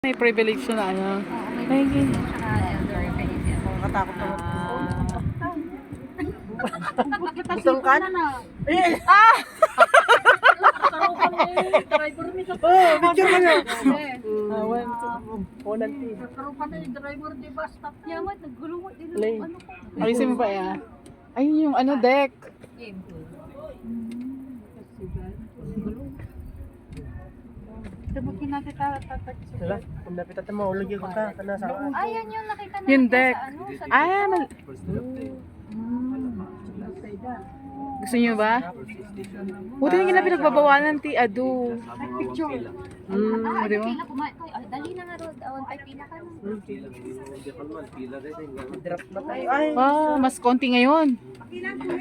May privilege na ano. May katakot naman. Butang kan? Ah! Oh, picture mo nga. Ayusin mo pa ya. Ayun yung ano deck. Wala, kung napit at maulog yung ka na sa Ayan yung nakita natin Yung deck. sa ano, sa Ah, gusto niyo ba? Buti na nila pinagbabawalan ti Adu. Di ba? pila kumain ko. Dali na nga road. Awan ay pila ka na. drop na tayo. Ay, Wow, mas konti ngayon.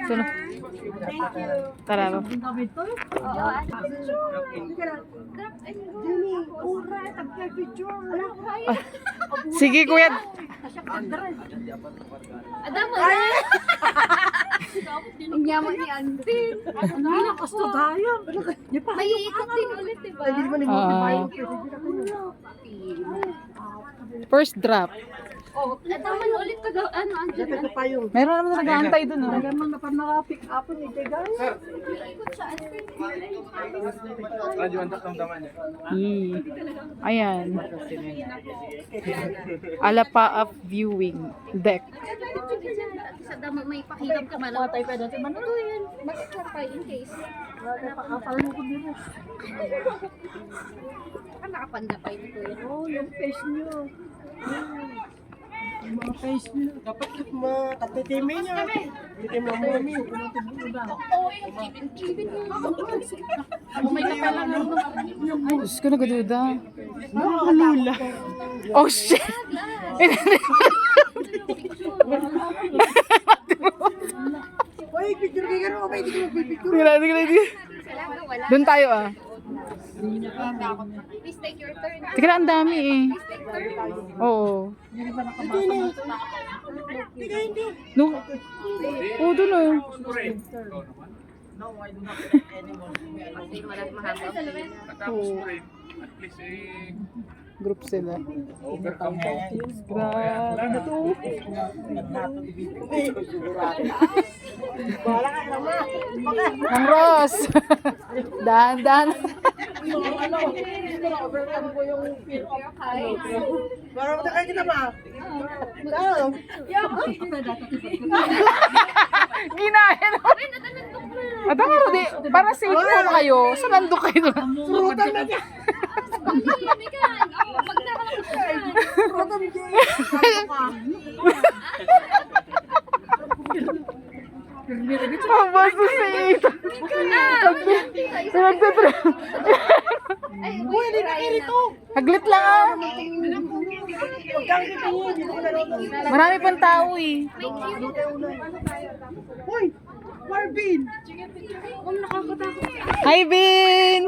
So, tara ba? Oo, Sige kuya. Adam mo na. Ang yaman ni Antin. May iikot din ulit, diba? hindi naman yung First drop. Oh, nataman ulit ka daw. Ano, Antin? Ito pa yung Meron naman nag-aantay dun. Oh. Iikot siya, Antin. Ayan. Alapa of viewing deck. Sa damo may pakiham ka malaw tayo pa dati. Ano yan? Mag-clarify in case. Saka nakapanda pa ito yun. oh, yung face niyo. Yung mga face niyo. Dapat matatitimay niya. Titim mo mami. Oo, yung kibin-kibin mo. May kapalang Diyos ko, nagaduda. Nakalula. Oh, shit! Uy, picture kayo gano'n. Okay, hindi ko magpipicture. Wala. Doon tayo ah. Please take your turn. Teka na, ang dami eh. Please take turn. Oo. Hindi na. Hindi ka, hindi. No? Oo, doon oh. Kasi malat mahaba. Oo. Group sila. Grabe na to. Bahala ka naman. Ang Ross! Dahan-dahan. Para matakain kita ba? Tao. Ginaya na. At ang di, para safe mo kayo. Sa nandun kayo. Surutan na niya. Pag nakalakas siya. Surutan na niya. Ang baso sa ito. Uy, hindi na rito. Haglit lang ah. Pagkang kita niya, dito ko nanonood. Marami pang tao eh. Hoy, Marvin. Hi, Bin!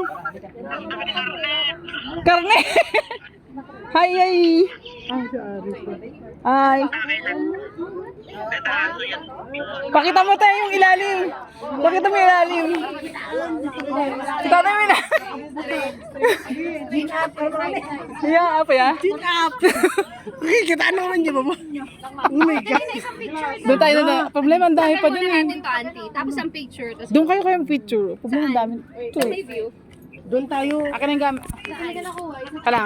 Karne! Hi, hi! Hi! Pakita mo tayo yung ilalim! Pakita mo yung ilalim! Tatay mo na! Yeah, apa ya? Chin up. Kita naman niya ba mo? Oh my God. Doon tayo na. Problema ang dami pa dun eh. Natin to, auntie. Tapos ang picture. Tapos Doon kayo kayong picture. Problema ang dami. Ito may eh. view. Doon tayo. Akin ang gamit. Saan ka nakuha? Kala.